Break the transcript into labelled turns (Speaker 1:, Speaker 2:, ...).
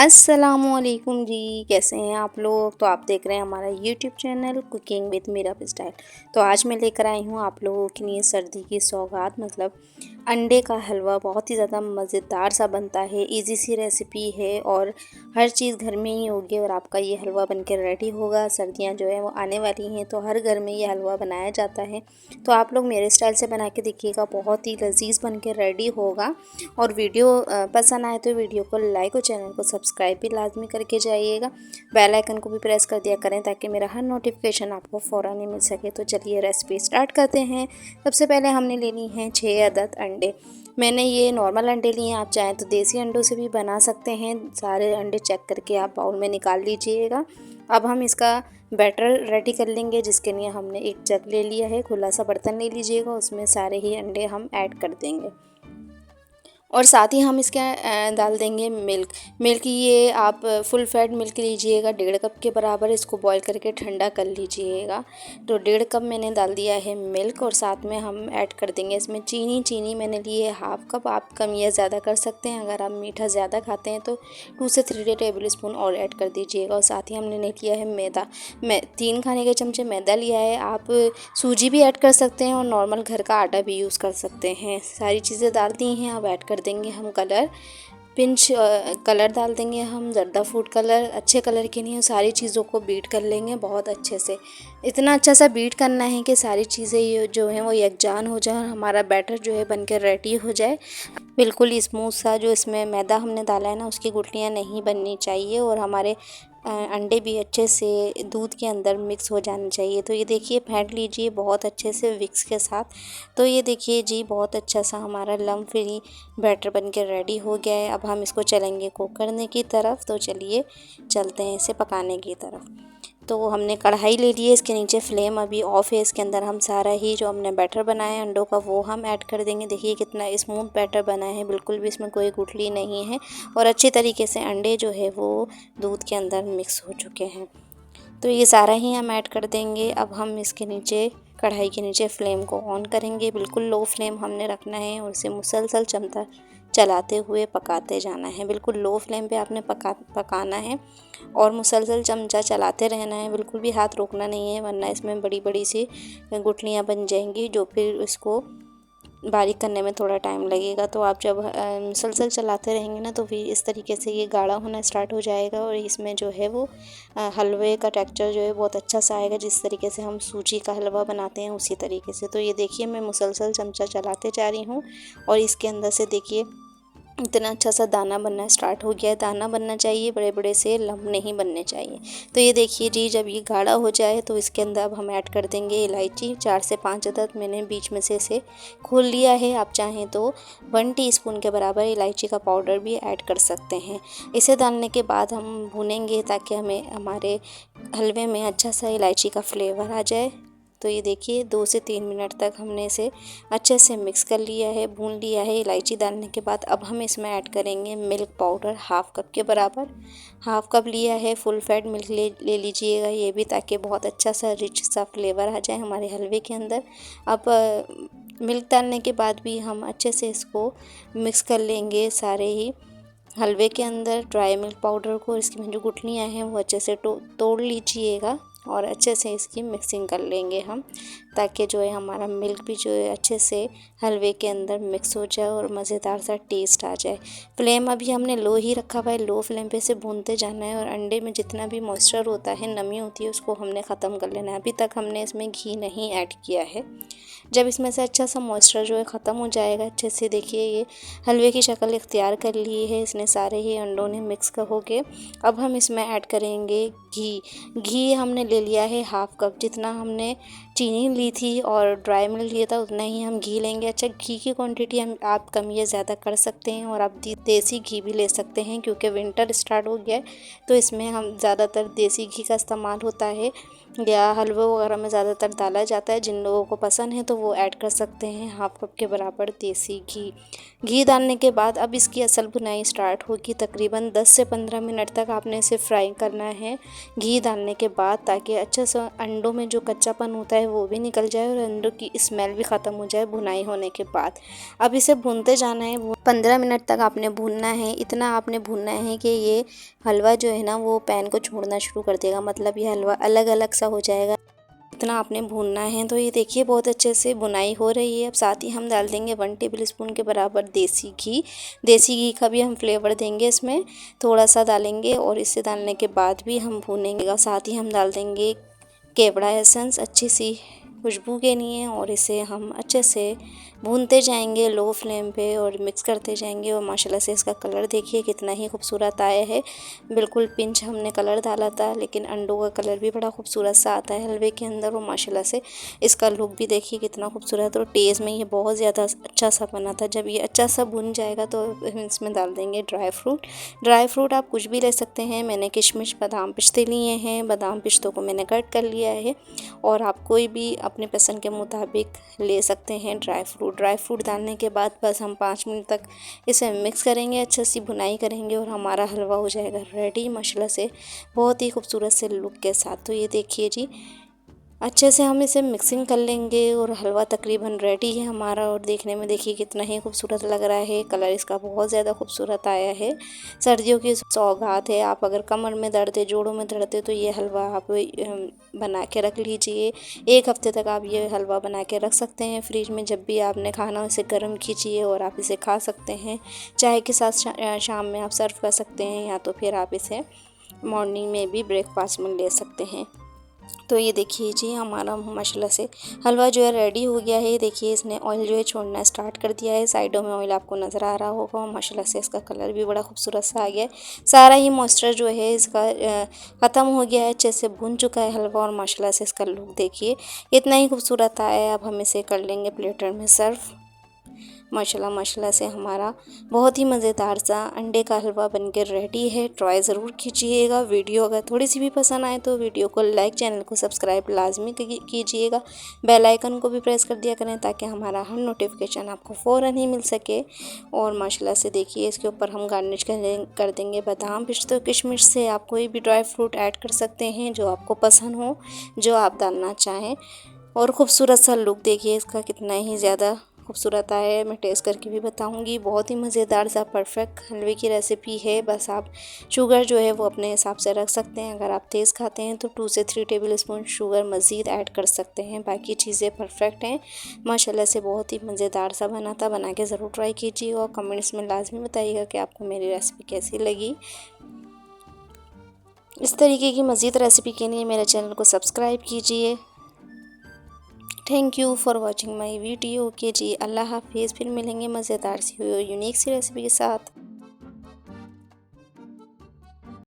Speaker 1: अस्सलामुअलैकुम जी, कैसे हैं आप लोग। तो आप देख रहे हैं हमारा YouTube channel cooking with Meera style. तो आज मैं लेकर आई हूँ आप लोगों के लिए सर्दी की सौगात, मतलब अंडे का हलवा। बहुत ही ज़्यादा मज़ेदार सा बनता है, इजी सी रेसिपी है और हर चीज़ घर में ही होगी और आपका ये हलवा बनकर रेडी होगा। सर्दियाँ जो है वो आने वाली हैं, तो हर घर में ये हलवा बनाया जाता है। तो आप लोग मेरे स्टाइल से बना के देखिएगा, बहुत ही लजीज बन के रेडी होगा। और वीडियो पसंद आए तो वीडियो को लाइक और चैनल को सब्सक्राइब भी लाजमी करके जाइएगा। बेल आइकन को भी प्रेस कर दिया करें ताकि मेरा हर नोटिफिकेशन आपको फ़ौरन ही मिल सके। तो चलिए रेसिपी स्टार्ट करते हैं। सबसे पहले हमने लेनी है 6 अदद अंडे। मैंने ये नॉर्मल अंडे लिए हैं, आप चाहें तो देसी अंडों से भी बना सकते हैं। सारे अंडे चेक करके आप बाउल में निकाल लीजिएगा। अब हम इसका बैटर रेडी कर लेंगे, जिसके लिए हमने एक जग ले लिया है। खुला सा बर्तन ले लीजिएगा, उसमें सारे ही अंडे हम ऐड कर देंगे और साथ ही हम इसके डाल देंगे मिल्क। ये आप फुल फैट मिल्क लीजिएगा, 1.5 कप के बराबर। इसको बॉईल करके ठंडा कर लीजिएगा। तो 1.5 कप मैंने डाल दिया है मिल्क और साथ में हम ऐड कर देंगे इसमें चीनी मैंने ली है 1/2 कप। आप कम या ज़्यादा कर सकते हैं, अगर आप मीठा ज़्यादा खाते हैं तो 2 से 3 टेबल स्पून और ऐड कर दीजिएगा। और साथ ही हमने लिया है मैदा। 3 खाने के चमचे मैदा लिया है। आप सूजी भी ऐड कर सकते हैं और नॉर्मल घर का आटा भी यूज़ कर सकते हैं। सारी चीज़ें डाल दी हैं। अब ऐड कर देंगे हम कलर, पिंच कलर डाल देंगे हम, जर्दा फूड कलर। अच्छे कलर के लिए सारी चीज़ों को बीट कर लेंगे बहुत अच्छे से। इतना अच्छा सा बीट करना है कि सारी चीज़ें जो हैं वो यकजान हो जाए और हमारा बैटर जो है बनकर रेडी हो जाए। बिल्कुल स्मूथ सा, जो इसमें मैदा हमने डाला है ना, उसकी गुठलियाँ नहीं बननी चाहिए और हमारे अंडे भी अच्छे से दूध के अंदर मिक्स हो जाने चाहिए। तो ये देखिए, फेंट लीजिए बहुत अच्छे से विक्स के साथ। तो ये देखिए जी, बहुत अच्छा सा हमारा लम्प फ्री बैटर बन के रेडी हो गया है। अब हम इसको चलेंगे कुक करने की तरफ। तो चलिए चलते हैं इसे पकाने की तरफ। तो हमने कढ़ाई ले ली है, इसके नीचे फ्लेम अभी ऑफ है। इसके अंदर हम सारा ही जो हमने बैटर बनाया है अंडों का, वो हम ऐड कर देंगे। देखिए कितना स्मूथ बैटर बना है, बिल्कुल भी इसमें कोई गुठली नहीं है और अच्छी तरीके से अंडे जो है वो दूध के अंदर मिक्स हो चुके हैं। तो ये सारा ही हम ऐड कर देंगे। अब हम इसके नीचे, कढ़ाई के नीचे फ्लेम को ऑन करेंगे। बिल्कुल लो फ्लेम हमने रखना है और इसे मुसलसल चलाते हुए पकाते जाना है। बिल्कुल लो फ्लेम पे आपने पकाना है और मुसलसल चमचा चलाते रहना है। बिल्कुल भी हाथ रोकना नहीं है, वरना इसमें बड़ी बड़ी सी गुठलियाँ बन जाएंगी, जो फिर इसको बारीक करने में थोड़ा टाइम लगेगा। तो आप जब मुसलसल चलाते रहेंगे ना, तो फिर इस तरीके से ये गाढ़ा होना स्टार्ट हो जाएगा और इसमें जो है वो हलवे का टेक्सचर जो है बहुत अच्छा सा आएगा, जिस तरीके से हम सूजी का हलवा बनाते हैं उसी तरीके से। तो ये देखिए, मैं मुसलसल चमचा चलाते जा रही हूँ और इसके अंदर से देखिए इतना अच्छा सा दाना बनना स्टार्ट हो गया है। दाना बनना चाहिए, बड़े बड़े से लम्ब नहीं बनने चाहिए। तो ये देखिए जी, जब ये गाढ़ा हो जाए तो इसके अंदर अब हम ऐड कर देंगे इलायची। 4 से 5 अदद मैंने बीच में से इसे खोल लिया है। आप चाहें तो 1 टीस्पून के बराबर इलायची का पाउडर भी ऐड कर सकते हैं। इसे डालने के बाद हम भूनेंगे ताकि हमारे हलवे में अच्छा सा इलायची का फ्लेवर आ जाए। तो ये देखिए 2 से 3 मिनट तक हमने इसे अच्छे से मिक्स कर लिया है, भून लिया है। इलायची डालने के बाद अब हम इसमें ऐड करेंगे मिल्क पाउडर 1/2 कप के बराबर। 1/2 कप लिया है। फुल फैट मिल्क ले लीजिएगा ये भी, ताकि बहुत अच्छा सा रिच सा फ्लेवर आ जाए हमारे हलवे के अंदर। अब मिल्क डालने के बाद भी हम अच्छे से इसको मिक्स कर लेंगे सारे ही हलवे के अंदर ड्राई मिल्क पाउडर को। इसकी में जो गुठलियाँ हैं वो अच्छे से तोड़ लीजिएगा और अच्छे से इसकी मिक्सिंग कर लेंगे हम, ताकि जो है हमारा मिल्क भी जो है अच्छे से हलवे के अंदर मिक्स हो जाए और मज़ेदार सा टेस्ट आ जाए। फ्लेम अभी हमने लो ही रखा हुआ है, लो फ्लेम पे से भूनते जाना है और अंडे में जितना भी मॉइस्चर होता है, नमी होती है, उसको हमने ख़त्म कर लेना है। अभी तक हमने इसमें घी नहीं ऐड किया है। जब इसमें से अच्छा सा मॉइस्चर जो है ख़त्म हो जाएगा, अच्छे से देखिए ये हलवे की शक्ल इख्तियार कर ली है इसने, सारे ही अंडों ने मिक्स हो के। अब हम इसमें ऐड करेंगे घी हमने ले लिया है 1/2 कप। जितना हमने चीनी ली थी और ड्राई मिल्क लिया था, उतना ही हम घी लेंगे। अच्छा, घी की क्वांटिटी हम आप कम या ज़्यादा कर सकते हैं और आप देसी घी भी ले सकते हैं, क्योंकि विंटर स्टार्ट हो गया है तो इसमें हम ज़्यादातर देसी घी का इस्तेमाल होता है। या हलवे वगैरह में ज़्यादातर डाला जाता है। जिन लोगों को पसंद है तो वो ऐड कर सकते हैं। हाफ कप के बराबर देसी घी। घी डालने के बाद अब इसकी असल भुनाई स्टार्ट होगी। तकरीबन 10 से 15 मिनट तक आपने इसे फ्राई करना है घी डालने के बाद, ताकि अच्छा सा अंडों में जो कच्चापन होता है वो भी निकल जाए और अंडों की स्मेल भी ख़त्म हो जाए भुनाई होने के बाद। अब इसे भूनते जाना है। 15 मिनट तक आपने भूनना है। इतना आपने भूनना है कि ये हलवा जो है ना वो पैन को छोड़ना शुरू कर देगा, मतलब ये हलवा अलग अलग सा हो जाएगा। इतना आपने भूनना है। तो ये देखिए बहुत अच्छे से भुनाई हो रही है। अब साथ ही हम डाल देंगे 1 टेबल स्पून के बराबर देसी घी। देसी घी का भी हम फ्लेवर देंगे, इसमें थोड़ा सा डालेंगे और इसे डालने के बाद भी हम भूनेंगे। साथ ही हम डाल देंगे केवड़ा एसेंस अच्छी सी खुशबू के लिए, और इसे हम अच्छे से भूनते जाएंगे लो फ्लेम पे और मिक्स करते जाएंगे। और माशाल्लाह से इसका कलर देखिए कितना ही खूबसूरत आया है। बिल्कुल पिंच हमने कलर डाला था, लेकिन अंडों का कलर भी बड़ा खूबसूरत सा आता है हलवे के अंदर। और माशाल्लाह से इसका लुक भी देखिए कितना खूबसूरत, और टेस्ट में ये बहुत ज़्यादा अच्छा सा बना था। जब ये अच्छा सा भुन जाएगा तो इसमें डाल देंगे ड्राई फ्रूट। ड्राई फ्रूट आप कुछ भी ले सकते हैं। मैंने किशमिश बादाम पिस्ते लिए हैं। बादाम पिस्तों को मैंने कट कर लिया है, और आप कोई भी अपने पसंद के मुताबिक ले सकते हैं ड्राई फ्रूट डालने के बाद बस हम 5 मिनट तक इसे मिक्स करेंगे, अच्छे सी भुनाई करेंगे और हमारा हलवा हो जाएगा रेडी माशाल्लाह से बहुत ही खूबसूरत से लुक के साथ। तो ये देखिए जी अच्छे से हम इसे मिक्सिंग कर लेंगे और हलवा तकरीबन रेडी है हमारा। और देखने में देखिए कितना ही खूबसूरत लग रहा है। कलर इसका बहुत ज़्यादा खूबसूरत आया है। सर्दियों की सौगात है। आप अगर कमर में दर्द है, जोड़ों में दर्द है, तो ये हलवा आप बना के रख लीजिए। 1 हफ्ते तक आप ये हलवा बना के रख सकते हैं फ्रिज में। जब भी आपने खाना इसे गर्म कीजिए और आप इसे खा सकते हैं। चाय के साथ शाम में आप सर्व कर सकते हैं, या तो फिर आप इसे मॉर्निंग में भी ब्रेकफास्ट में ले सकते हैं। तो ये देखिए जी हमारा माशाल्लाह से हलवा जो है रेडी हो गया है। देखिए इसने ऑयल जो है छोड़ना स्टार्ट कर दिया है। साइडों में ऑयल आपको नज़र आ रहा होगा, और माशाल्लाह से इसका कलर भी बड़ा खूबसूरत सा आ गया है। सारा ही मॉइस्चर जो है इसका ख़त्म हो गया है, अच्छे से भुन चुका है हलवा। और माशाल्लाह से इसका लुक देखिए इतना ही खूबसूरत आया है। अब हम इसे कर लेंगे प्लेटर में सर्व। माशाल्लाह से हमारा बहुत ही मज़ेदार सा अंडे का हलवा बनकर रेडी है। ट्राई ज़रूर कीजिएगा। वीडियो अगर थोड़ी सी भी पसंद आए तो वीडियो को लाइक, चैनल को सब्सक्राइब लाजमी कीजिएगा। बेल आइकन को भी प्रेस कर दिया करें ताकि हमारा हर नोटिफिकेशन आपको फ़ौरन ही मिल सके। और माशाल्लाह से देखिए इसके ऊपर हम गार्निश कर देंगे बादाम पिस्ता किशमिश से। आप कोई भी ड्राई फ्रूट ऐड कर सकते हैं जो आपको पसंद हो, जो आप डालना चाहें। और ख़ूबसूरत सा लुक देखिए इसका कितना ही ज़्यादा खूबसूरत आया है। मैं टेस्ट करके भी बताऊंगी। बहुत ही मज़ेदार सा परफेक्ट हलवे की रेसिपी है। बस आप शुगर जो है वो अपने हिसाब से रख सकते हैं। अगर आप तेज़ खाते हैं तो 2 से 3 टेबल स्पून शुगर मज़ीद ऐड कर सकते हैं। बाकी चीज़ें परफेक्ट हैं माशाल्लाह से। बहुत ही मज़ेदार सा बना था। बना के ज़रूर ट्राई कीजिए और कमेंट्स में लाजमी बताइएगा कि आपको मेरी रेसिपी कैसी लगी। इस तरीके की मज़ीद रेसिपी के लिए मेरे चैनल को सब्सक्राइब कीजिए। Thank you for watching my video. Okay जी, अल्लाह हाफिज़। फिर मिलेंगे मज़ेदार सी यूनिक सी रेसिपी के साथ।